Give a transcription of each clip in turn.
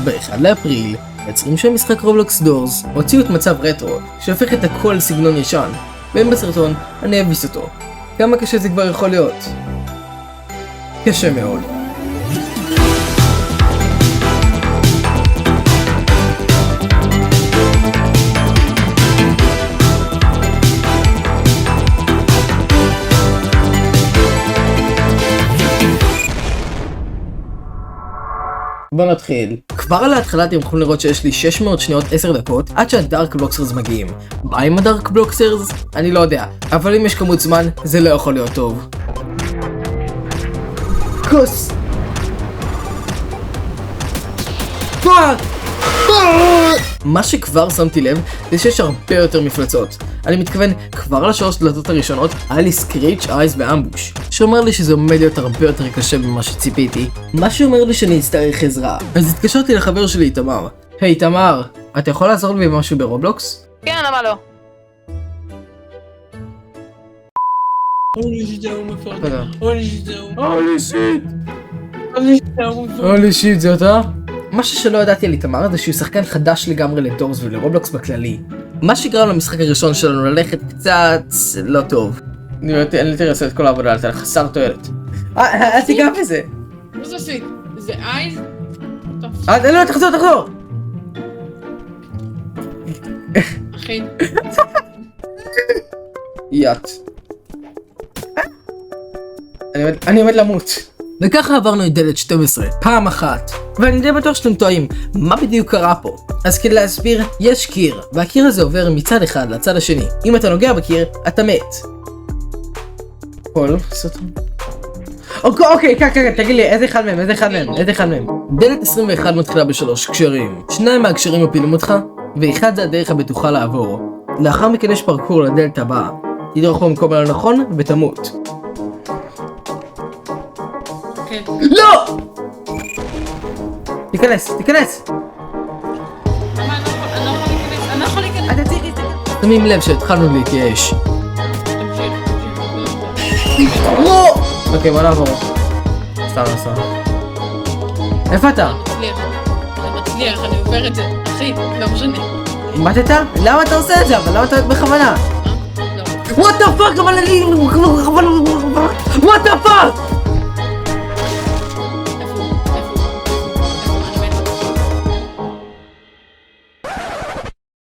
ב-1 לאפריל, יוצרים של משחק רובלוקס דורס הוציאו את מצב רטרו, שהופך את הכל סגנון ישן, והם בסרטון אני אביס אותו. כמה קשה זה כבר יכול להיות? קשה מאוד. בוא נתחיל. כבר על ההתחלה אתם יכולים לראות שיש לי 600 שניות 10 דקות עד שהדארק בלוקסרס מגיעים. מה עם הדארק בלוקסרס? אני לא יודע, אבל אם יש כמות זמן זה לא יכול להיות טוב. כוס! פאק! מה שכבר שמתי לב זה שיש הרבה יותר מפלצות. אני מתכוון כבר לשלוש דלתות הראשונות היה לי סקריץ' אייז ואמבוש, שאומר לי שזה עומד להיות הרבה יותר קשה ממה שציפיתי. מה שאומר לי שאני אצטרך עזרה, אז התקשרתי לחבר שלי איתמר. היי תמר, אתה יכול לעזור לי במשהו ברובלוקס? כן, למה לא? הולי שיט, זה אתה? משהו שלא ידעתי על איתמר זה שהוא שחקן חדש לגמרי לדורס ולרובלוקס בכללי. מה שגרם למשחק הראשון שלנו ללכת קצת לא טוב. אין לי תראה את כל העבודה, אתה חסר תועלת. אל תיגע בזה. מה זה עשית? זה אייז? לא, תחזור! אחי. יאט. אני עומד למות. וככה עברנו את דלת 12, פעם אחת. ואני די בטוח שאתם טועים, מה בדיוק קרה פה? אז כדי להסביר, יש קיר, והקיר הזה עובר מצד אחד לצד השני. אם אתה נוגע בקיר, אתה מת. אוקיי, תגיד לי, איזה אחד מהם? דלת 21 מתחילה ב3 קשרים. 2 מהקשרים מפילים אותך, ואחד זה הדרך הבטוחה לעבור. לאחר מכן יש פרקור לדלת הבאה. תדרוך במקום הלא נכון ותמות. לא! תיכנס! אני לא יכול להיכנס. שמים לב שהתחלנו להתייאש. תמשיך. לא! אוקיי, בוא נעבור. סתם. איפה אתה? אני מצליח, אני עובר את זה. אחי, לא משנה. מתת? למה אתה עושה את זה? אבל למה אתה בכוונה? לא. What the fuck? אבל אני... What the fuck?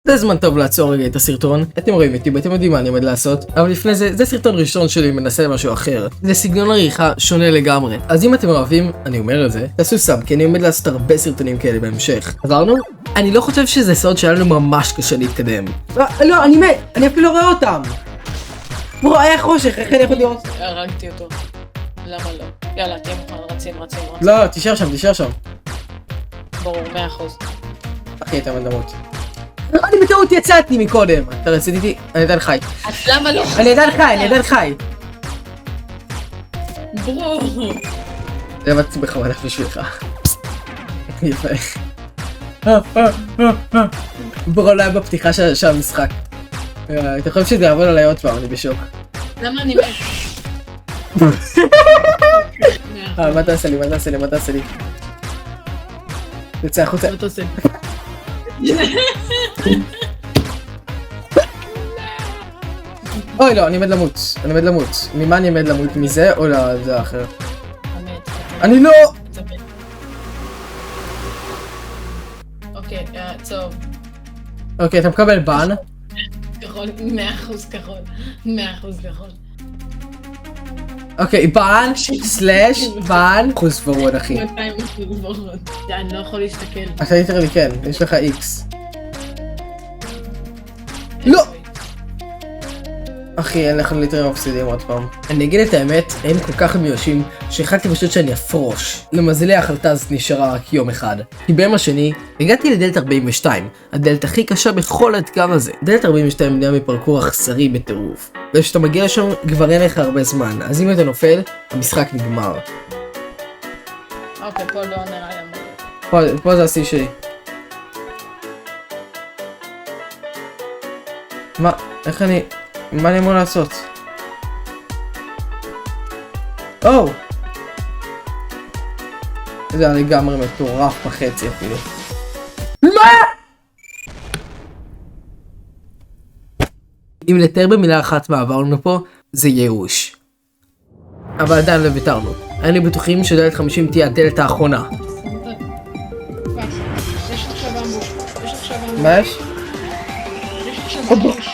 זה זמן טוב לעצור רגע את הסרטון. אתם רואים אותי ואתם יודעים מה אני עומד לעשות, אבל לפני זה סרטון ראשון שלי מנסה משהו אחר. זה סגנון עריכה שונה לגמרי. אז אם אתם אוהבים, אני אומר את זה, תעשו סאב כי אני עומד לעשות הרבה סרטונים כאלה בהמשך. עברנו? אני לא חושב שזה סוד שהיה לנו ממש קשה להתקדם. לא, אני מת, אני אפילו לא רואה אותם. בוא, היה חושך, איך אני יכול לראות? הרגתי אותו. למה לא? יאללה, תהיה מוכן, רצים. לא, תישאר שם. ברור, 100%. אחי, אתה מדמות. אני בטעות יצאתי מקודם. אתה רצית איתי? אני עדיין חי. אז למה לא? אני עדיין חי. ברו. לבטתי בכוונה בשבילך. יפה. ברו לא היה בפתיחה של המשחק. אתה חושב שזה יעבוד עליי עוד פעם, אני בשוק. למה אני מת? מה תעשה לי? תצא החוצה. מה תעשה? אוי לא, אני עומד למות. ממה אני עומד למות? מזה או לזה האחר? אני לא! אוקיי, טוב. אוקיי, אתה מקבל בן. כחול, 100% כחול. 100% כחול. אוקיי, בן, בן, חוס ורוד אחי. 200% ורוד. אני לא יכול להסתכל. אתה יותר לי כן, יש לך איקס. לא! אחי, אין לך ליטרים מפסידים עוד פעם. אני אגיד את האמת, הם כל כך מיואשים שהחלטתי פשוט שאני אפרוש. למזלי ההחלטה הזאת נשארה רק יום אחד. כי ביום השני, הגעתי לדלת 42, הדלת הכי קשה בכל האתגר הזה. דלת 42 נהיה מפרקור אכזרי בטירוף. וכשאתה מגיע לשם כבר אין לך הרבה זמן, אז אם אתה נופל, המשחק נגמר. אוקיי, פה לא נראה לי. פה זה השיא שלי. מה אני אמור לעשות? זה היה לגמרי מטורף בחצי אפילו. מה? אם לתאר במילה אחת מה עברנו פה, זה ייאוש. אבל עדיין לא ויתרנו. היינו בטוחים שדלת 50 תהיה הדלת האחרונה. יש עכשיו אמבוש. יש עכשיו אמבוש. מה יש? יש עכשיו אמבוש.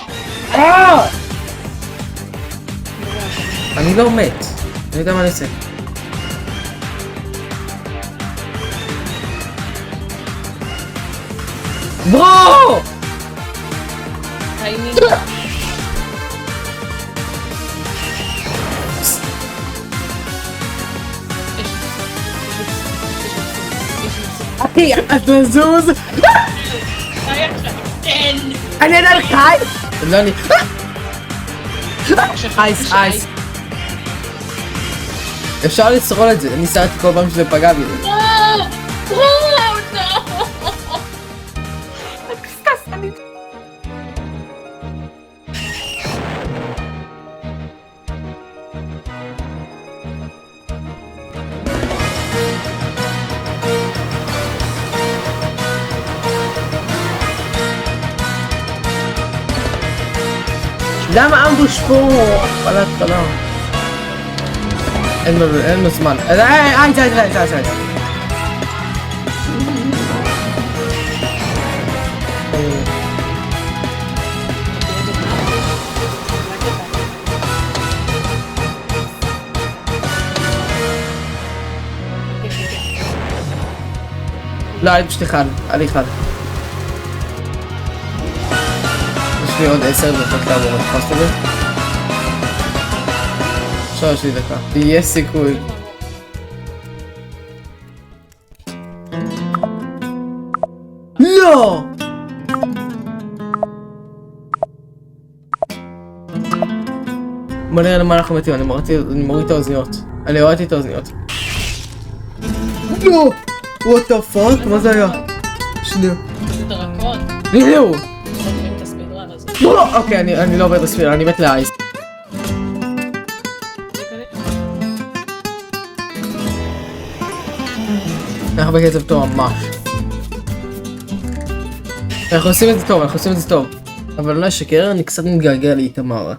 אני לא מת. אני יודע מה אני עושה. ברו! טיימינג. אחי, אתה זוז! כן! אני עדיין חי! לא אני... אייס, אייס. אפשר לצרול את זה, אני סרתי כל פעם שזה פגע בי. למה אמבוש פה? חלת חלם. אין לו זמן. איי. לא, היה לי פשוט אחד. היה לי אחד. יש לי עוד 10 דקות לעבור את הפסט הזה. עכשיו יש לי דקה. יש סיכוי. לא! בוא נראה למה אנחנו מתים, אני מוריד את האוזניות. אני הורדתי את האוזניות. לא! what the fuck? מה זה היה? שנייה. זה דרקון. זהו! את הספידרן הזה. לא! אוקיי, אני לא עובר את הספירה, אני מת לאייס. אנחנו בקצב טוב ממש. אנחנו עושים את זה טוב, אבל לא אשקר, אני קצת מתגעגע לאיתמר.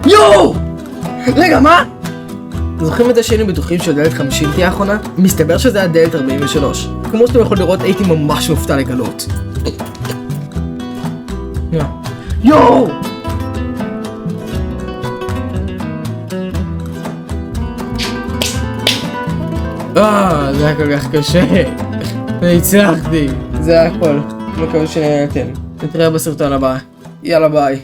יואו! רגע, מה? זוכרים את זה שהיינו בטוחים שדלת 50 תהיה האחרונה? מסתבר שזה היה דלת 43. כמו שאתם יכולים לראות, הייתי ממש מופתע לגלות. יואו! זה היה כל כך קשה. והצלחתי. זה היה הכל. מקווה שנהנתם. נתראה בסרטון הבא. יאללה ביי.